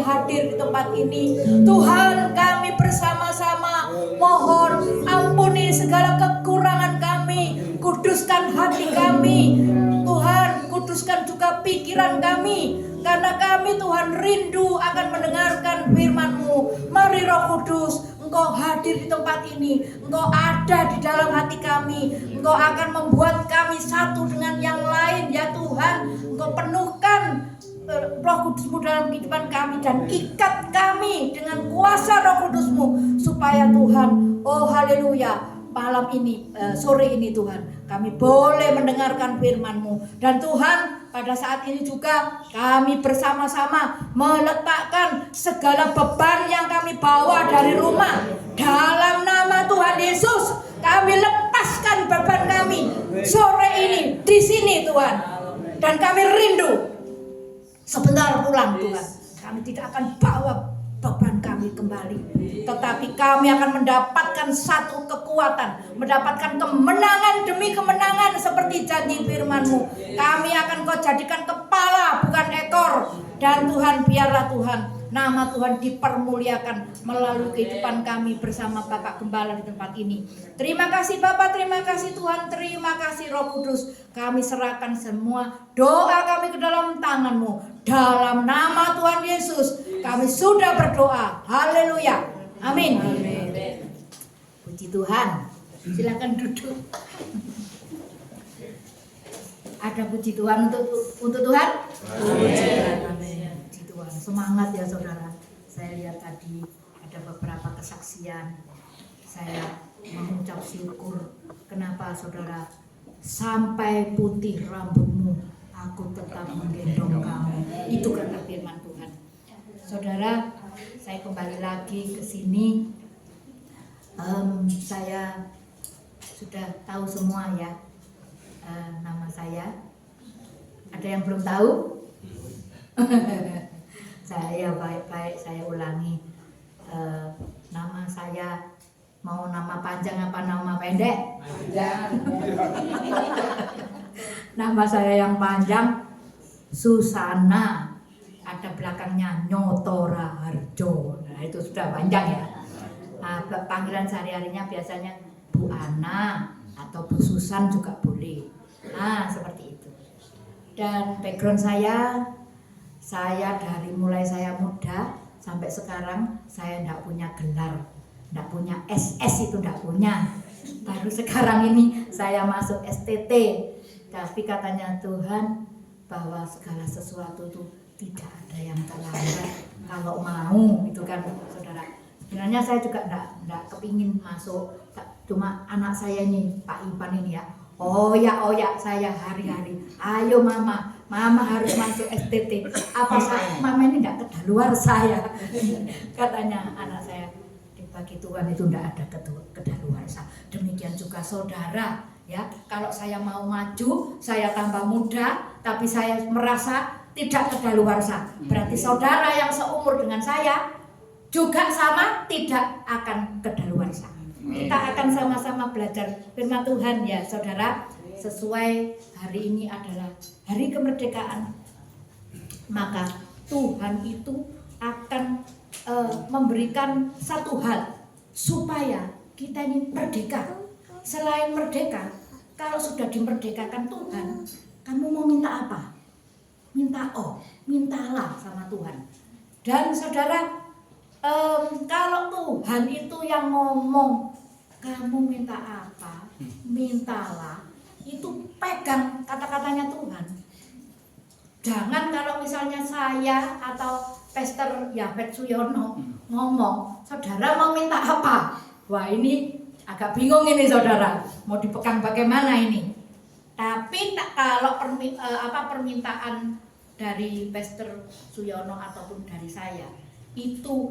hadir di tempat ini. Tuhan, kami bersama-sama mohon ampuni segala kekurangan kami, kuduskan hati kami. Tuhan, kuduskan juga pikiran kami, karena kami Tuhan rindu akan mendengarkan firman-Mu. Mari Roh Kudus, Engkau hadir di tempat ini, Engkau ada di dalam hati kami, Engkau akan membuat kami satu dengan yang lain ya Tuhan. Engkau penuhkan Roh Kudus-Mu dalam kehidupan kami dan ikat kami dengan kuasa Roh Kudus-Mu, supaya Tuhan, oh haleluya, malam ini, sore ini Tuhan, kami boleh mendengarkan firman-Mu. Dan Tuhan, pada saat ini juga kami bersama-sama meletakkan segala beban yang kami bawa dari rumah. Dalam nama Tuhan Yesus, kami lepaskan beban kami sore ini di sini Tuhan. Dan kami rindu sebentar pulang Tuhan. Kami tidak akan bawa beban kami kembali, tetapi kami akan mendapatkan satu kekuatan, mendapatkan kemenangan demi kemenangan seperti janji firman-Mu. Kami akan Kau jadikan kepala bukan ekor. Dan Tuhan, biarlah Tuhan, nama Tuhan dipermuliakan melalui kehidupan kami bersama Bapak Gembala di tempat ini. Terima kasih Bapak, terima kasih Tuhan, terima kasih Roh Kudus. Kami serahkan semua doa kami ke dalam tangan-Mu. Dalam nama Tuhan Yesus kami sudah berdoa. Haleluya. Amin. Puji Tuhan. Silakan duduk. Ada puji Tuhan untuk Tuhan. Puji Tuhan. Amin. Puji Tuhan. Semangat ya saudara. Saya lihat tadi ada beberapa kesaksian. Saya mengucap syukur. Kenapa saudara? Sampai putih rambutmu, aku tetap menggendong kamu. Itu kata firman Tuhan. Saudara, saya kembali lagi ke sini. Saya sudah tahu semua ya nama saya. Ada yang belum tahu? Saya baik-baik saya ulangi. Nama saya mau nama panjang apa nama pendek? Nama saya yang panjang Susana, ada belakangnya Nyotora Harjo. Nah itu sudah panjang ya. Nah, panggilan sehari-harinya biasanya Bu Ana atau Bu Susan juga boleh. Nah seperti itu. Dan background saya dari mulai saya muda sampai sekarang saya tidak punya gelar, tidak punya SS, itu tidak punya. Baru sekarang ini saya masuk STT. Tapi katanya Tuhan bahwa segala sesuatu itu tidak ada yang terlambat kalau mau, itu kan saudara. Sebenarnya saya juga tidak kepingin masuk, cuma anak saya ini Pak Ipan ini ya. Oh ya saya hari-hari, ayo mama harus masuk STT. Apa saya, mama ini tidak kedaluarsa ya. Katanya anak saya, bagi Tuhan itu tidak ada kedaluarsa. Demikian juga saudara ya. Kalau saya mau maju, saya tambah muda, tapi saya merasa tidak kedaluarsa, berarti saudara yang seumur dengan saya juga sama tidak akan kedaluarsa. Kita akan sama-sama belajar firman Tuhan ya saudara. Sesuai hari ini adalah hari kemerdekaan, maka Tuhan itu akan memberikan satu hal supaya kita ini merdeka. Selain merdeka, kalau sudah dimerdekakan Tuhan, kamu mau minta apa? Mintalah sama Tuhan. Dan saudara, kalau Tuhan itu yang ngomong, kamu minta apa? Mintalah. Itu pegang kata-katanya Tuhan. Jangan kalau misalnya saya atau Pastor Yafet Suyono ngomong, saudara mau minta apa? Wah ini agak bingung ini saudara, mau dipegang bagaimana ini? Tapi kalau permintaan dari Pastor Suyono ataupun dari saya, itu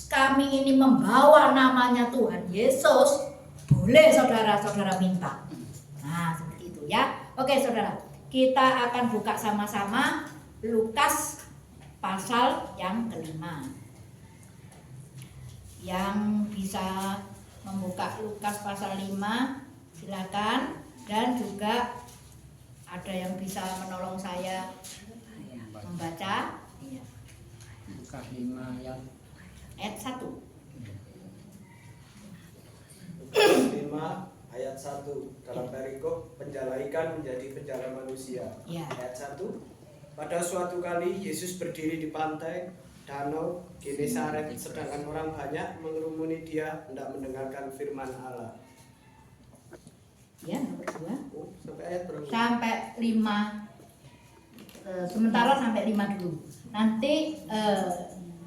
kami ini membawa namanya Tuhan Yesus, boleh saudara-saudara minta. Nah seperti itu ya. Oke saudara, kita akan buka sama-sama Lukas pasal yang kelima. Yang bisa membuka Lukas pasal 5 silakan. Dan juga ada yang bisa menolong saya membaca Lukas 5 ayat 1. Lukas 5 ayat 1 dalam perikop penjala ikan menjadi penjala manusia. Ya. Ayat 1. Pada suatu kali Yesus berdiri di pantai danau Genesaret, sedangkan orang banyak mengerumuni dia hendak mendengarkan firman Allah. Ya, nomor 2. Oh, sampai ayat berapa? Sampai 5. Sementara sampai 5 dulu. Nanti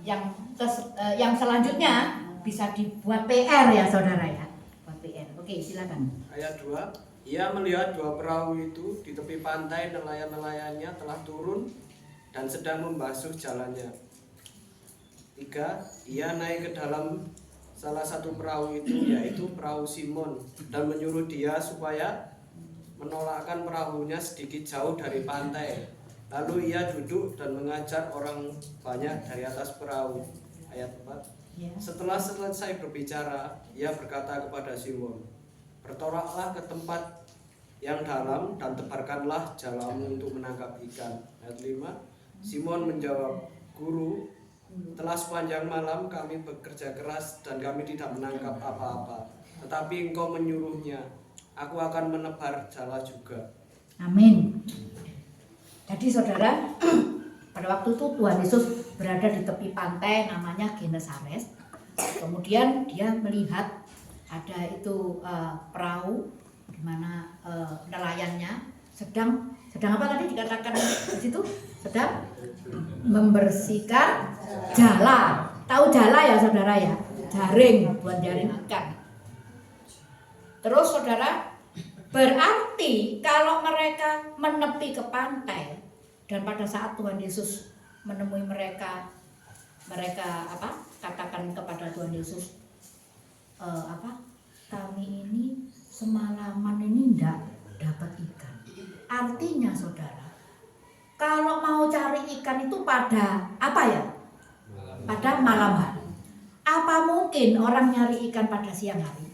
yang selanjutnya bisa dibuat PR ya saudara ya. Buat PR. Oke, silakan. Ayat 2. Ia melihat dua perahu itu di tepi pantai, nelayan-nelayannya telah turun dan sedang membasuh jalannya. 3. Ia naik ke dalam salah satu perahu itu, yaitu perahu Simon, dan menyuruh dia supaya menolakkan perahunya sedikit jauh dari pantai. Lalu ia duduk dan mengajar orang banyak dari atas perahu. Ayat 4. Ya. Setelah selesai berbicara, ia berkata kepada Simon, bertolaklah ke tempat yang dalam dan tebarkanlah jalamu untuk menangkap ikan. Ayat 5. Simon menjawab, Guru, telah sepanjang malam kami bekerja keras dan kami tidak menangkap apa-apa. Tetapi engkau menyuruhnya, aku akan menebar jala juga. Amin. Jadi saudara, pada waktu itu Tuhan Yesus berada di tepi pantai namanya Genesaret. Kemudian dia melihat ada itu perahu di mana nelayannya sedang Sedang apa tadi dikatakan di situ? Sedang membersihkan jala. Tahu jala ya saudara ya? Jaring buat jaring ikan. Terus saudara, berarti kalau mereka menepi ke pantai dan pada saat Tuhan Yesus menemui mereka katakan kepada Tuhan Yesus, kami ini semalaman ini tidak dapat ikan. Artinya saudara, kalau mau cari ikan itu pada apa ya? Pada malam hari. Apa mungkin orang nyari ikan pada siang hari?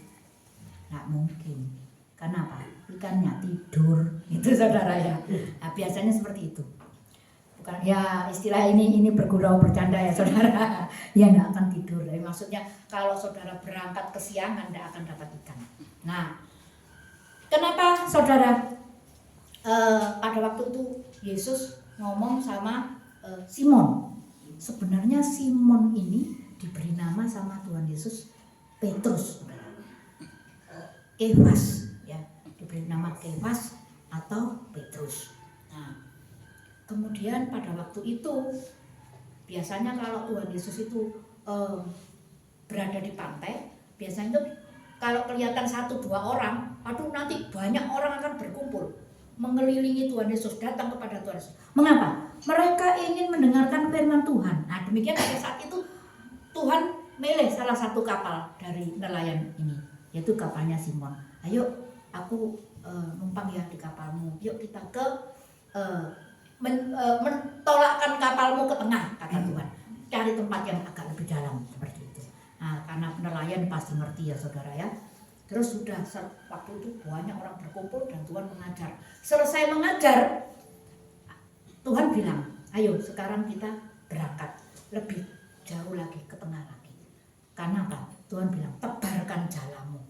Nggak mungkin. Kenapa? Ikannya tidur. Itu saudara ya. Nah, biasanya seperti itu. Bukan ya istilah ini bergurau bercanda ya saudara. Ya nggak akan tidur. Jadi maksudnya kalau saudara berangkat kesiangan nggak akan dapat ikan. Nah, kenapa saudara pada waktu itu Yesus ngomong sama Simon? Sebenarnya Simon ini diberi nama sama Tuhan Yesus Petrus, Kefas, ya, diberi nama Kefas atau Petrus. Nah, kemudian pada waktu itu biasanya kalau Tuhan Yesus itu berada di pantai, biasanya itu kalau kelihatan 1-2 orang, aduh nanti banyak orang akan berkumpul mengelilingi Tuhan Yesus, datang kepada Tuhan Yesus. Mengapa? Mereka ingin mendengarkan firman Tuhan. Nah, demikian pada saat itu Tuhan milih salah satu kapal dari nelayan ini, yaitu kapalnya Simon. Ayo, aku numpang ya di kapalmu. Yuk kita ke mentolakkan kapalmu ke tengah, kata Tuhan. Cari tempat yang agak lebih dalam seperti itu. Nah, karena nelayan pasti ngerti ya saudara ya. Terus sudah waktu itu banyak orang berkumpul dan Tuhan mengajar. Selesai mengajar, Tuhan bilang, ayo sekarang kita berangkat lebih jauh lagi ke tengah lagi. Karena apa? Tuhan bilang, tebarkan jalamu.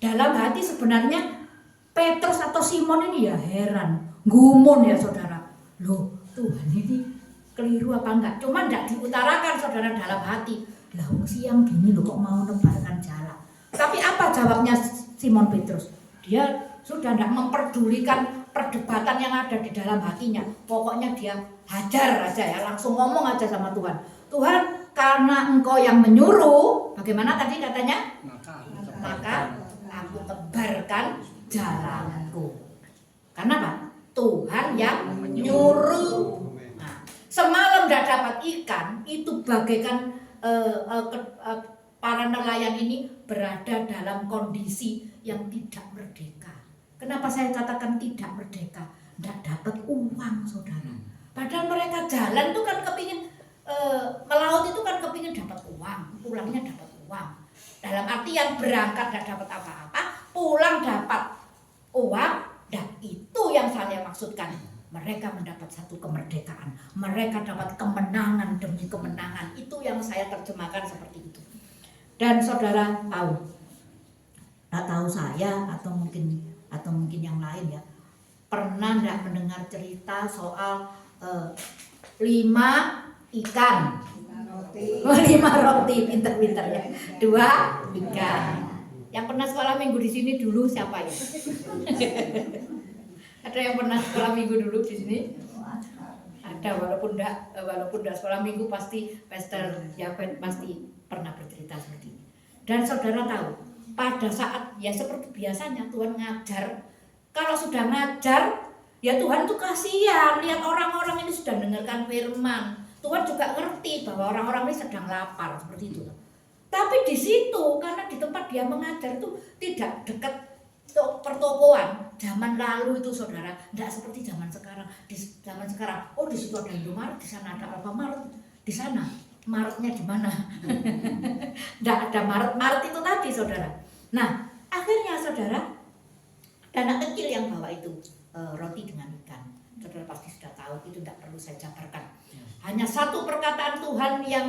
Dalam hati sebenarnya Petrus atau Simon ini ya heran, gumun ya saudara. Loh, Tuhan ini keliru apa enggak? Cuma enggak diutarakan saudara dalam hati. Lah siang gini loh kok mau tebarkan jala. Tapi apa jawabnya Simon Petrus? Dia sudah tidak memperdulikan perdebatan yang ada di dalam hatinya. Pokoknya dia hajar aja ya, langsung ngomong aja sama Tuhan. Tuhan, karena Engkau yang menyuruh, bagaimana tadi katanya? Maka aku tebarkan jalanku. Karena apa? Tuhan yang menyuruh. Nah, semalam tidak dapat ikan, itu bagaikan para nelayan ini berada dalam kondisi yang tidak merdeka. Kenapa saya katakan tidak merdeka? Tidak dapat uang saudara. Padahal mereka jalan itu kan kepingin melaut itu kan kepingin dapat uang, pulangnya dapat uang. Dalam artian berangkat tidak dapat apa-apa, pulang dapat uang. Dan itu yang saya maksudkan. Mereka mendapat satu kemerdekaan. Mereka dapat kemenangan demi kemenangan. Itu yang saya terjemahkan seperti itu. Dan saudara tahu, tak tahu saya atau mungkin yang lain ya, pernah tidak mendengar cerita soal 5 ikan, 5 roti, pinter-pinter ya, 2 ikan. Yang pernah sekolah minggu di sini dulu siapa ya? Ada yang pernah sekolah minggu dulu di sini? Ada, walaupun enggak sekolah minggu pasti Pastor Yafet pasti pernah bercerita seperti ini. Dan saudara tahu, pada saat ya seperti biasanya Tuhan ngajar, kalau sudah ngajar ya Tuhan tuh kasihan lihat orang-orang ini sudah dengarkan firman. Tuhan juga ngerti bahwa orang-orang ini sedang lapar seperti itu. Tapi di situ karena di tempat dia mengajar itu tidak dekat pertokoan. Zaman lalu itu saudara, tidak seperti zaman sekarang. Di zaman sekarang, oh di situ ada Indomaret, di sana ada Alfamart, di sana Maretnya di mana? Tidak ada Maret itu tadi saudara. Nah akhirnya saudara, anak kecil yang bawa itu roti dengan ikan. Saudara pasti sudah tahu, itu tidak perlu saya jabarkan. Hanya satu perkataan Tuhan yang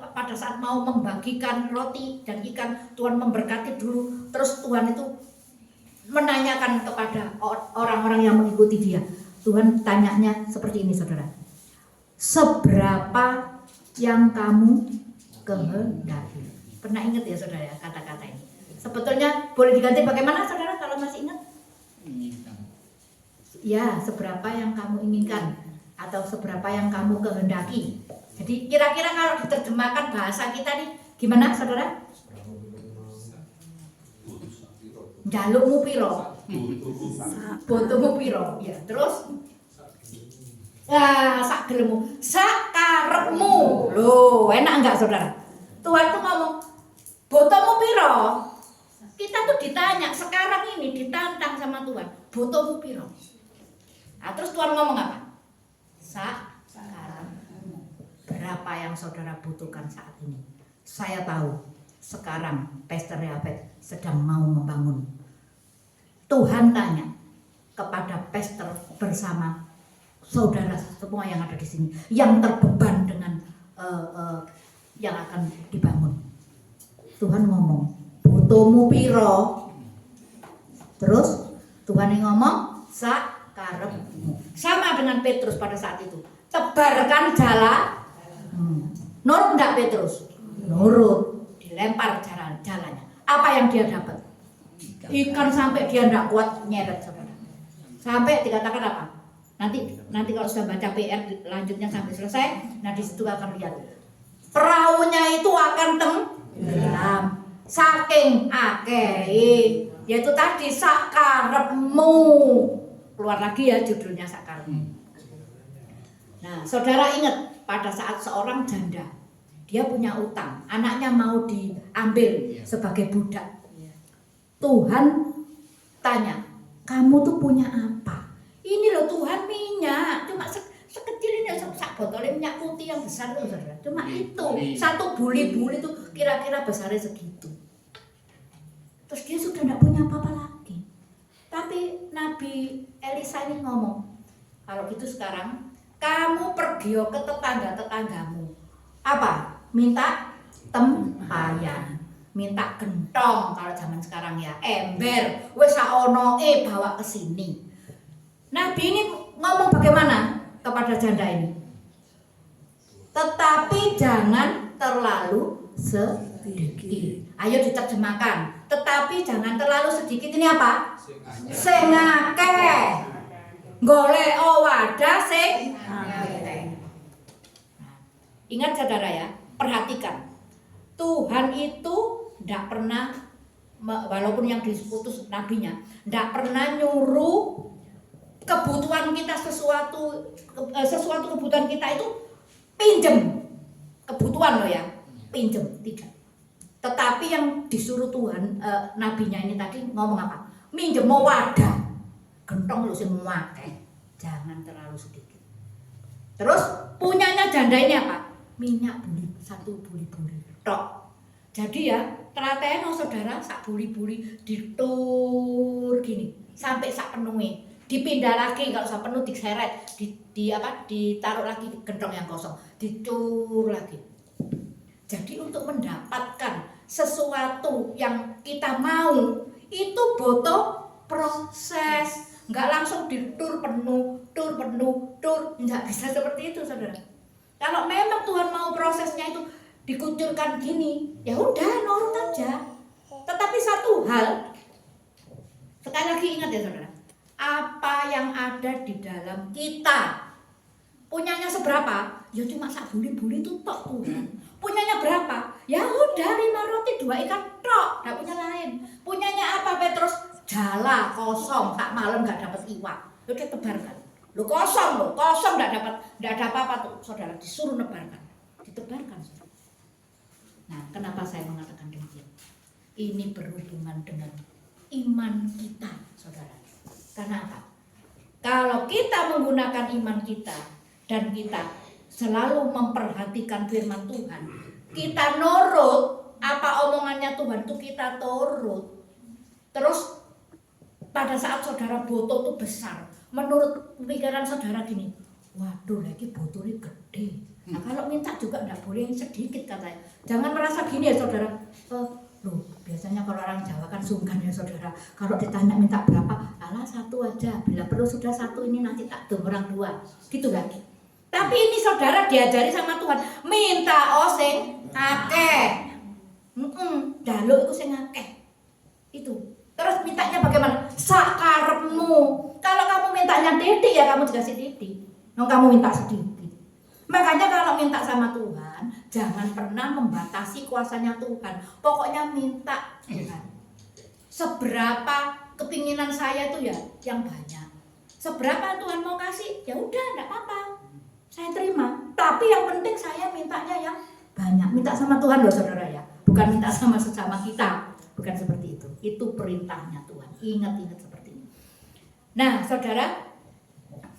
pada saat mau membagikan roti dan ikan, Tuhan memberkati dulu. Terus Tuhan itu menanyakan kepada orang-orang yang mengikuti dia. Tuhan tanyanya seperti ini saudara. Seberapa yang kamu kehendaki? Pernah ingat ya saudara ya kata-kata ini? Sebetulnya boleh diganti bagaimana saudara kalau masih ingat? Ya, seberapa yang kamu inginkan atau seberapa yang kamu kehendaki. Jadi kira-kira kalau diterjemahkan bahasa kita nih gimana, saudara? Jalukmu piro? Botomu piro? Ya, terus sak gelemu, sak karepmu. Loh, enak enggak, saudara? Tuhan tuh ngomong, botomu piro? Kita tuh ditanya sekarang ini, ditantang sama Tuhan, botomu piro? Nah, terus Tuhan ngomong apa? Sekarang berapa yang saudara butuhkan saat ini? Saya tahu sekarang Pastor Yafet sedang mau membangun. Tuhan tanya kepada pastor bersama saudara semua yang ada di sini, yang terbeban dengan yang akan dibangun. Tuhan ngomong, botomu piro? Terus Tuhan yang ngomong, sakarepmu. Sama dengan Petrus pada saat itu. Tebarkan jala. Nurut enggak Petrus? Nurut. Dilempar jalannya. Apa yang dia dapat? Ikan sampai dia enggak kuat nyeret, saudara. Sampai dikatakan apa? Nanti kalau sudah baca PR lanjutnya sampai selesai, nah di situ akan lihat perahunya itu akan tenggelam saking akeh, yaitu tadi sakarepmu. Keluar lagi ya judulnya sakarepmu. Nah, saudara ingat pada saat seorang janda dia punya utang, anaknya mau diambil sebagai budak. Tuhan tanya, kamu tuh punya apa? Ini loh Tuhan, minyak, cuma sekecil ini, sak botol minyak putih yang besar loh, saudara. Cuma itu, satu buli-buli tuh kira-kira besarnya segitu. Terus dia sudah tidak punya apa-apa lagi. Tapi Nabi Elisa ini ngomong, kalau gitu sekarang kamu pergi ke tetangga-tetanggamu. Apa? Minta tempayan, minta gentong kalau zaman sekarang ya, ember, wes saono bawa ke sini. Nabi ini ngomong bagaimana kepada janda ini? Tetapi jangan terlalu sedikit. Ayo diterjemahkan. Tetapi jangan terlalu sedikit, ini apa? Sing akeh. Golek wadah sing akeh. Ingat saudara ya, perhatikan. Tuhan itu tidak pernah, walaupun yang diputus nabinya, tidak pernah nyuruh kebutuhan kita sesuatu kebutuhan kita itu pinjem. Kebutuhan loh ya, pinjem, tidak. Tetapi yang disuruh Tuhan, nabinya ini tadi ngomong apa? Minjem mau wadah, gentong lu semua, jangan terlalu sedikit. Terus punyanya janda ini apa? Minyak buli, satu buli-buli tok. Jadi ya, telaten saudara, sak buli-buli ditur gini sampai sak penuhnya. Dipindah lagi, kalau sudah penuh diseret, ditaruh lagi di gentong yang kosong, dicur lagi. Jadi untuk mendapatkan sesuatu yang kita mau itu butuh proses, nggak langsung ditur penuh, nggak bisa seperti itu, saudara. Kalau memang Tuhan mau prosesnya itu dikucurkan gini, ya udah nurut aja. Tetapi satu hal, sekali lagi ingat ya saudara. Apa yang ada di dalam kita, punyanya seberapa? Ya cuma sak buli-buli itu tok Tuhan. Punyanya berapa? Ya udah 5 roti 2 ikan tok, enggak punya lain. Punyanya apa Petrus? Jala kosong, tak malam enggak dapat iwak. Udah tebarkan. Lo kosong enggak ada apa-apa tuh saudara, disuruh nebarkan. Ditebarkan. Nah, kenapa saya mengatakan demikian? Ini berhubungan dengan iman kita, saudara. Karena apa? Kalau kita menggunakan iman kita dan kita selalu memperhatikan firman Tuhan, kita nurut apa omongannya Tuhan itu kita turut. Terus pada saat saudara botol itu besar, menurut pikiran saudara gini, waduh lagi botolnya gede. Nah kalau minta juga enggak boleh yang sedikit katanya. Jangan merasa gini ya saudara. Loh, biasanya kalau orang Jawa kan sungkan ya saudara. Kalau ditanya minta berapa, alah 1 aja. Bila perlu sudah 1 ini nanti tak orang 2. Gitu kan? Tapi ini saudara diajari sama Tuhan, minta sing akeh. Jaluk itu sing akeh. Itu. Terus mintanya bagaimana? Sakarepmu. Kalau kamu minta kuasanya titik ya kamu dikasih titik. Kamu minta sedikit. Makanya kalau minta sama Tuhan, jangan pernah membatasi kuasanya Tuhan. Pokoknya minta Tuhan. Seberapa kepinginan saya itu ya yang banyak. Seberapa Tuhan mau kasih, ya udah enggak apa-apa. Saya terima. Tapi yang penting saya mintanya yang banyak. Minta sama Tuhan loh saudara ya. Bukan minta sama sesama kita. Bukan seperti itu. Itu perintahnya Tuhan. Ingat-ingat seperti ini. Nah, saudara,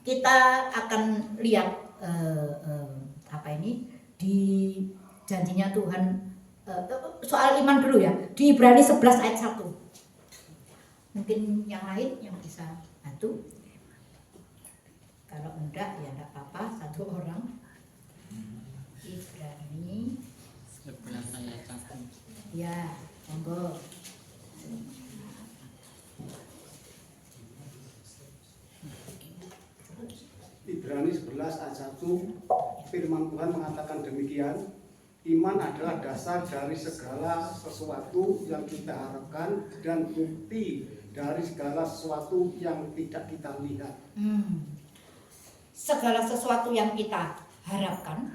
kita akan lihat di janjinya Tuhan soal iman dulu ya. Di Ibrani 11 ayat 1. Mungkin yang lain yang bisa bantu. Kalau enggak ya enggak apa-apa, satu orang. Ibrani 11 ayat 1. ya, monggo. Ibrani 11 ayat 1, firman Tuhan mengatakan demikian, iman adalah dasar dari segala sesuatu yang kita harapkan dan bukti dari segala sesuatu yang tidak kita lihat. Segala sesuatu yang kita harapkan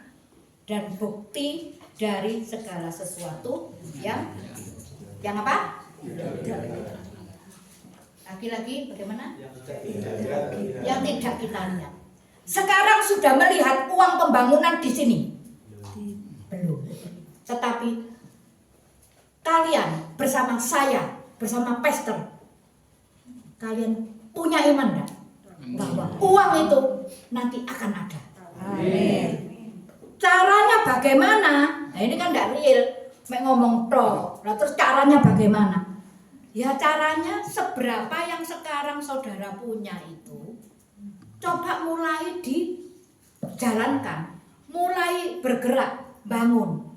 dan bukti dari segala sesuatu yang apa? Lagi-lagi bagaimana? Yang tidak kita lihat. Sekarang sudah melihat uang pembangunan di sini? Belum. Tetapi kalian bersama saya, bersama pastor, kalian punya iman enggak? Bahwa uang itu nanti akan ada. Amin. Caranya bagaimana? Nah ini kan enggak real, ngomong toh. Nah, terus caranya bagaimana? Ya caranya seberapa yang sekarang saudara punya itu, coba mulai dijalankan, mulai bergerak, bangun.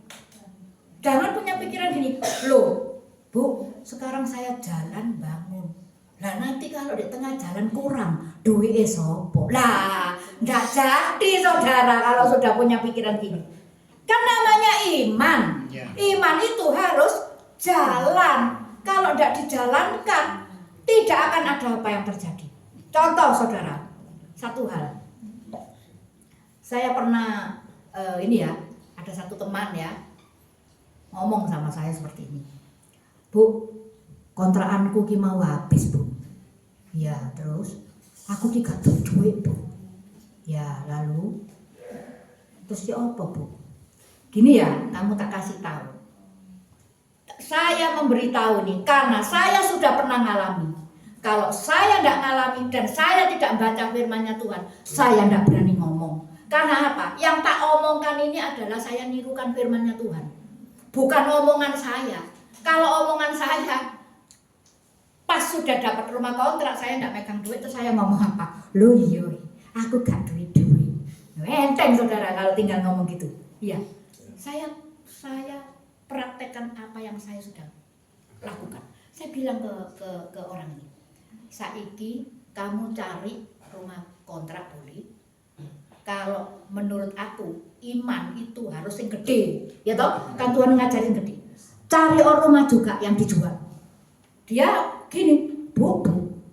Jangan punya pikiran gini, loh Bu, sekarang saya jalan bangun. Lah nanti kalau di tengah jalan kurang, duitnya sopo. Lah, enggak jadi saudara kalau sudah punya pikiran gini. Kan namanya iman. Iman itu harus jalan. Kalau tidak dijalankan, tidak akan ada apa yang terjadi. Contoh saudara, satu hal. Saya pernah ada satu teman ya ngomong sama saya seperti ini. Bu, kontrakanku ki mau habis Bu. Ya terus aku ki gak duit Bu. Ya lalu terus ya apa Bu? Gini ya, kamu tak kasih tahu. Saya memberitahu nih karena saya sudah pernah ngalami. Kalau saya tidak ngalami dan saya tidak baca firman-Nya Tuhan, saya tidak berani ngomong. Karena apa? Yang tak omongkan ini adalah saya nirukan firman-Nya Tuhan. Bukan omongan saya. Kalau omongan saya, pas sudah dapat rumah kontrak, saya tidak megang duit, terus saya ngomong apa? Loh iya, aku gak duit-duit. Enteng saudara kalau tinggal ngomong gitu. Iya, saya praktekkan apa yang saya sudah lakukan. Saya bilang ke orang ini, saiki kamu cari rumah kontrak boleh. Kalau menurut aku iman itu harus yang gede, ya toh? Kan Tuhan ngajarin gede. Cari rumah juga yang dijual. Dia gini, bu,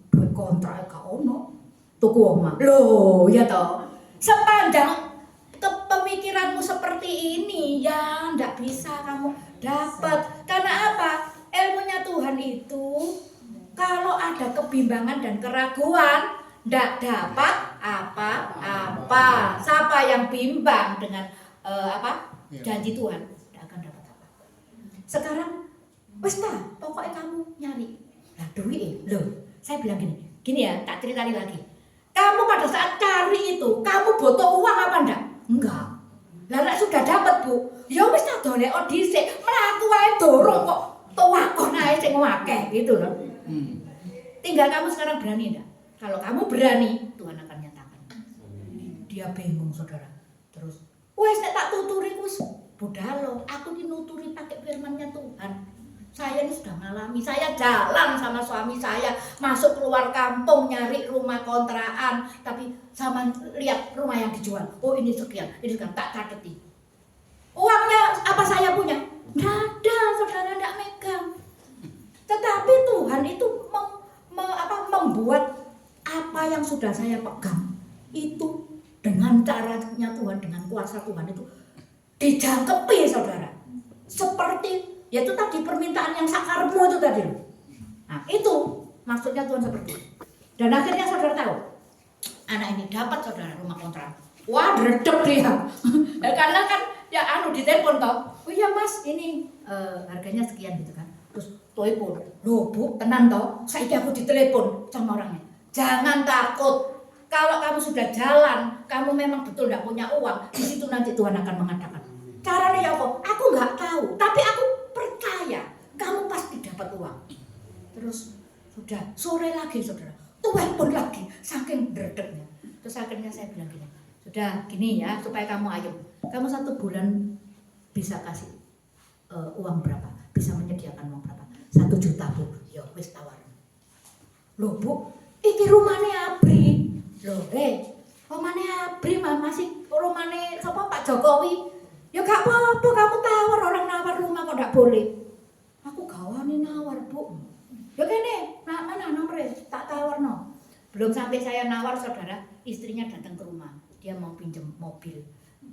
duit kontrak gak ono, tuku omah. Loh, ya toh? Sepanjang pemikiranmu seperti ini, ya ndak bisa kamu dapat. Karena apa? Ilmunya Tuhan itu kalau ada kebimbangan dan keraguan, ndak dapat apa-apa. Siapa yang bimbang dengan janji Tuhan, ndak akan dapat apa. Sekarang wes ta, pokoknya kamu nyari. Lah duit loh. Saya bilang gini ya, tak ceritain lagi. Kamu pada saat cari itu, kamu butuh uang apa enggak? Enggak. Lah sudah dapat Bu, ya wis tak dolek dhisik, mlaku wae dorong kok tuwakon ae sing akeh gitu loh. Tinggal kamu sekarang berani enggak? Kalau kamu berani, Tuhan akan nyatakan. Dia bingung saudara. Terus, wes nek tak tuturi wis budalo, aku dinuturi pakai firman-Nya Tuhan. Saya ini sudah ngalami, saya jalan sama suami saya masuk keluar kampung nyari rumah kontrakan, tapi sama lihat rumah yang dijual. Oh ini sekian tak cateti. Uangnya apa saya punya? Nggak ada, saudara nggak megang. Tetapi Tuhan itu membuat apa apa yang sudah saya pegang itu dengan caranya Tuhan, dengan kuasa Tuhan itu dijangkepi saudara. Seperti yaitu tadi permintaan yang sakarmu itu tadi. Nah itu maksudnya Tuhan seperti itu. Dan akhirnya saudara tahu, anak ini dapat saudara rumah kontrak. Wah dredeg dia. Ya, karena kan ya ditelepon toh. Oh iya mas ini harganya sekian gitu kan. Terus telepon, loh bu tenang toh. Saiki aku ditelepon sama orangnya. Jangan takut. Kalau kamu sudah jalan, kamu memang betul tidak punya uang, di situ nanti Tuhan akan mengatakan. Caranya ya apa? Aku nggak tahu, tapi aku percaya kamu pasti dapat uang. Terus sudah sore lagi saudara, telepon lagi, saking dredegnya. Terus akhirnya saya bilang gini, sudah gini ya, supaya kamu ayo, kamu 1 bulan bisa kasih uang berapa? Bisa menyediakan uang berapa? 1 juta bu, ya wis tawar. Loh bu, iki rumahnya Abri. Loh, rumane Abri masih rumane sapa Pak Jokowi. Ya gak apa-apa kamu tawar, orang nawar rumah kok gak boleh. Aku gawani nawar, Bu. Ya kene, mana nomornya? Tak tawar no. Belum sampai saya nawar saudara, istrinya datang ke rumah. Dia mau pinjam mobil.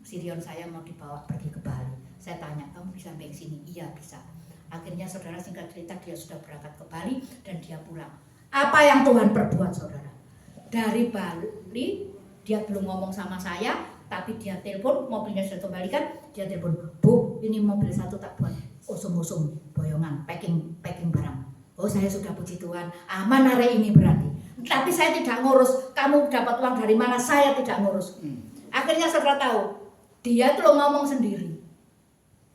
Sirion saya mau dibawa pergi ke Bali. Saya tanya, kamu bisa sampai sini? Iya, bisa. Akhirnya saudara singkat cerita dia sudah berangkat ke Bali dan dia pulang. Apa yang Tuhan perbuat saudara? Dari Bali dia belum ngomong sama saya, tapi dia telepon, mobilnya sudah kembalikan, dia telepon, Bu, ini mobil 1 tak buat usum-usum boyongan, packing barang. Oh saya sudah puji Tuhan, aman hari ini berarti. Tapi saya tidak ngurus, kamu dapat uang dari mana, saya tidak ngurus. Akhirnya saudara tahu, dia tuh ngomong sendiri.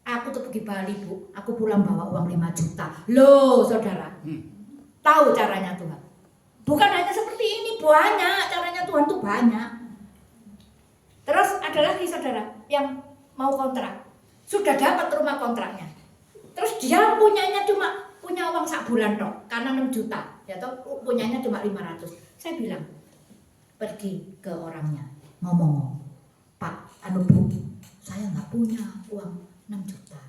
Aku tuh pergi Bali Bu, aku pulang bawa uang 5 juta. Loh saudara, tahu caranya Tuhan. Bukan hanya seperti ini, banyak caranya Tuhan tuh banyak. Terus ada lagi saudara yang mau kontrak, sudah dapat rumah kontraknya. Terus dia punya uang sak bulan dong, karena 6 juta, ya toh punyanya cuma 500. Saya bilang pergi ke orangnya, ngomong, Pak, Bu, saya nggak punya uang 6 juta.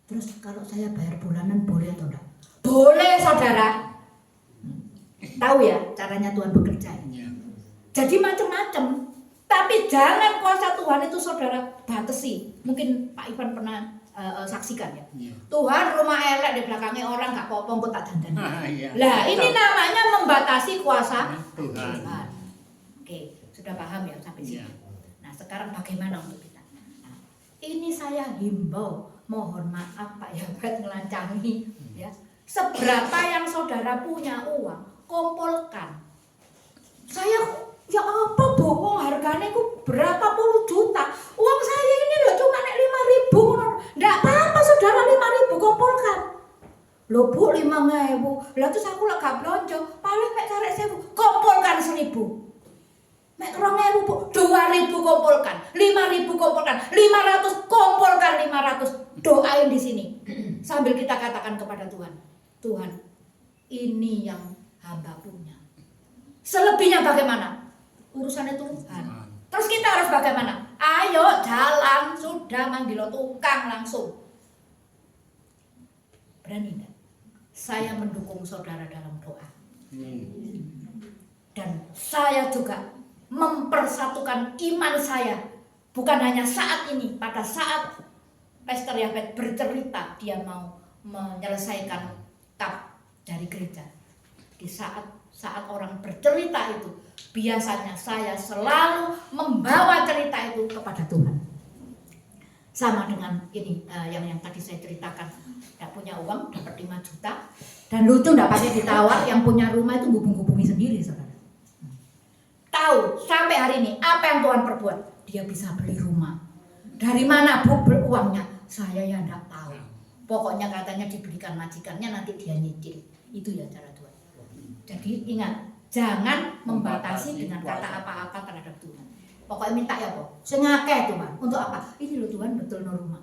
Terus kalau saya bayar bulanan boleh atau enggak? Boleh saudara. Tahu ya caranya Tuhan bekerja. Jadi macam-macam. Tapi jangan kuasa Tuhan itu saudara batasi. Mungkin Pak Ivan pernah saksikan ya. Tuhan rumah elek di belakangnya orang gak popong kok tak dandan. Lah ini namanya membatasi kuasa Tuhan. Oke, sudah paham ya sampai sini. Nah sekarang bagaimana untuk kita? Nah, ini saya himbau, mohon maaf Pak ya buat ngelancangi ya. Seberapa yang saudara punya uang, kumpulkan. Saya ya apa bohong harganya ku berapa puluh juta. Uang saya ini loh cuma nek 5.000. Ndak apa-apa saudara 5.000 kumpulkan. Loh Bu 5.000. Lah terus aku lek gak blonjo, paling mek karek 1.000. Kumpulkan 1.000. Mek 2.000 Bu, 2.000 kumpulkan, 5.000 kumpulkan, 500 kumpulkan 500. Doain di sini. Sambil kita katakan kepada Tuhan, Tuhan, ini yang hamba punya. Selebihnya bagaimana? Urusannya Tuhan. Terus kita harus bagaimana? Ayo jalan, sudah manggil tukang langsung. Berani enggak? Saya mendukung saudara dalam doa. Dan saya juga mempersatukan iman saya. Bukan hanya saat ini, pada saat Pastor Yafet bercerita dia mau menyelesaikan kap dari gereja. Di saat orang bercerita itu, biasanya saya selalu membawa cerita itu kepada Tuhan. Sama dengan ini yang tadi saya ceritakan, tidak punya uang dapat 5 juta dan lucu tidak pakai ditawar, yang punya rumah itu hubung-hubungi sendiri saudara. Tahu sampai hari ini apa yang Tuhan perbuat? Dia bisa beli rumah. Dari mana Bu uangnya? Saya ya tidak tahu. Pokoknya katanya diberikan majikannya, nanti dia nyicil. Itu ya cara Tuhan. Jadi ingat, jangan membatasi dengan kata apa-apa terhadap Tuhan. Pokoknya minta ya kok, sengake Tuhan. Untuk apa? Ini loh Tuhan betul no rumah.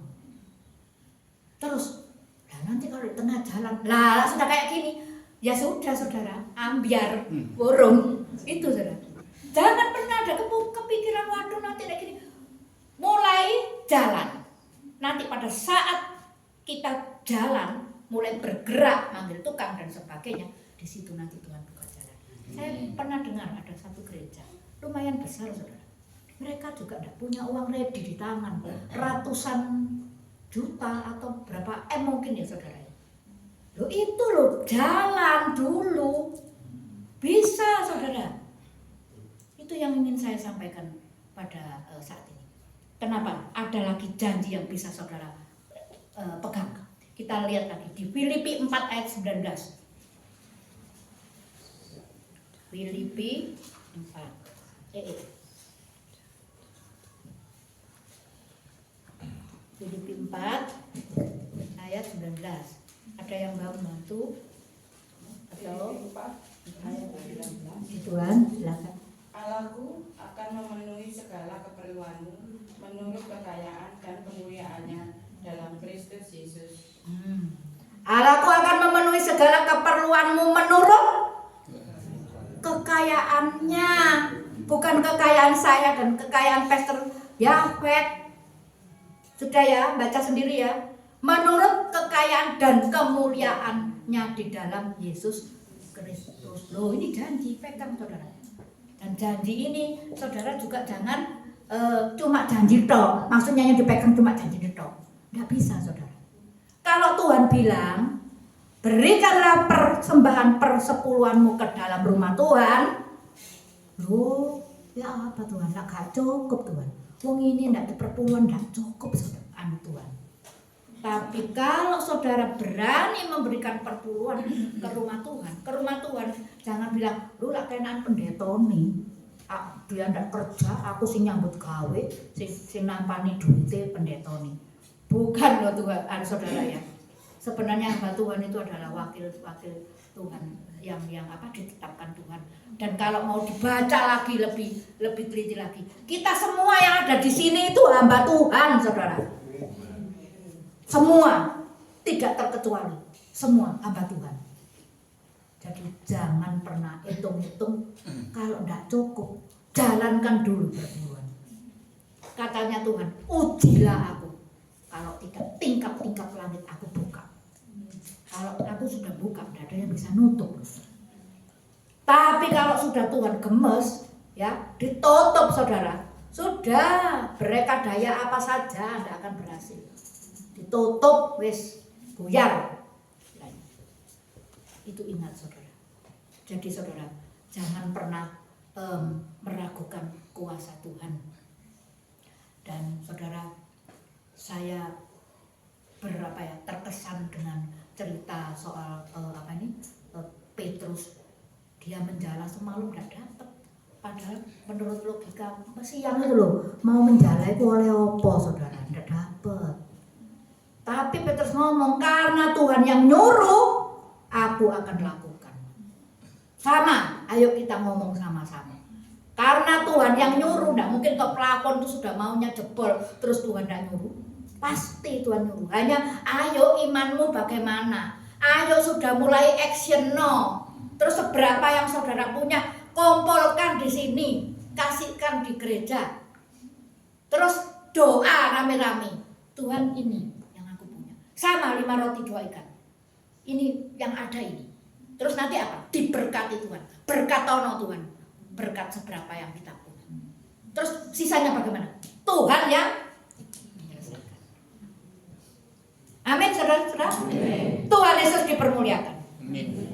Terus, nah nanti kalau di tengah jalan, lah sudah kayak gini, ya sudah saudara, ambiar, burung, itu saudara. Jangan pernah ada kepikiran waduh nanti kayak gini. Mulai jalan. Nanti pada saat kita jalan, mulai bergerak, manggil tukang dan sebagainya, di situ nanti Tuhan buka jalan. Saya pernah dengar ada satu gereja lumayan besar, saudara. Mereka juga tidak punya uang ready di tangan, ratusan juta atau berapa mungkin ya saudara. Loh itu loh, jalan dulu bisa saudara. Itu yang ingin saya sampaikan pada saat ini. Kenapa? Ada lagi janji yang bisa saudara pegang. Kita lihat lagi di Filipi 4 ayat 19. Filipi 4 Filipi 4 ayat 19. Ada yang mau membantu? Atau ayat 19? Tuhan, silakan. Allahku akan memenuhi segala keperluanmu menurut kekayaan dan kemuliaannya dalam Kristus Yesus. Allahku akan memenuhi segala keperluanmu menurut kekayaannya, bukan kekayaan saya dan kekayaan Pastor Yafet. Sudah ya, baca sendiri ya. Menurut kekayaan dan kemuliaannya di dalam Yesus Kristus. Loh, ini janji, pegang saudara. Dan janji ini saudara juga jangan cuma janji tok. Maksudnya yang dipegang cuma janji tok. Nggak bisa saudara. Kalau Tuhan bilang, berikanlah persembahan persepuluhanmu ke dalam rumah Tuhan. Loh, ya apa Tuhan? Nggak cukup Tuhan. Wong ini ndak diperpuluhan, ndak cukup saudara Tuhan. Tapi kalau saudara berani memberikan perpuluhan ke rumah Tuhan, jangan bilang lu lak kenan pendeta nih. Dia ndak kerja, aku sing nyambut gawe, sing nampani duite pendeta nih. Bukan loh Tuhan, saudara ya. Sebenarnya hamba Tuhan itu adalah wakil Tuhan yang ditetapkan Tuhan. Dan kalau mau dibaca lagi lebih teliti lagi, kita semua yang ada di sini itu hamba Tuhan, saudara. Semua, tidak terkecuali, semua hamba Tuhan. Jadi jangan pernah hitung-hitung, kalau tidak cukup, jalankan dulu perpuluhan. Katanya Tuhan, ujilah aku. Kalau tidak tingkap-tingkap langit aku buka. Kalau aku sudah buka, tidak ada yang bisa nutup. Tapi kalau sudah Tuhan gemes, ya ditutup saudara. Sudah, mereka daya apa saja tidak akan berhasil. Ditutup, wis buyar. Itu ingat saudara. Jadi saudara, jangan pernah meragukan kuasa Tuhan. Dan saudara, saya terkesan dengan cerita soal Petrus. Dia menjala semalam tidak dapat. Padahal menurut logika siang itu loh, mau menjala itu oleh apa saudara? Tidak dapat. Tapi Petrus ngomong, karena Tuhan yang nyuruh, aku akan lakukan. Sama, ayo kita ngomong sama-sama. Karena Tuhan yang nyuruh, tidak mungkin ke pelakon itu sudah maunya jebol, terus Tuhan tidak nyuruh. Pasti Tuhan nyuruh. Hanya ayo imanmu bagaimana? Ayo sudah mulai action no. Terus seberapa yang saudara punya, kumpulkan di sini, kasihkan di gereja. Terus doa rame-rame. Tuhan ini yang aku punya. Sama 5 roti 2 ikan. Ini yang ada ini. Terus nanti apa? Diberkati Tuhan. Berkat tono Tuhan. Berkat seberapa yang kita punya. Terus sisanya bagaimana? Tuhan yang menyelesaikan. Amin, saudara-saudara. Tuhan Yesus dipermuliakan. Amin.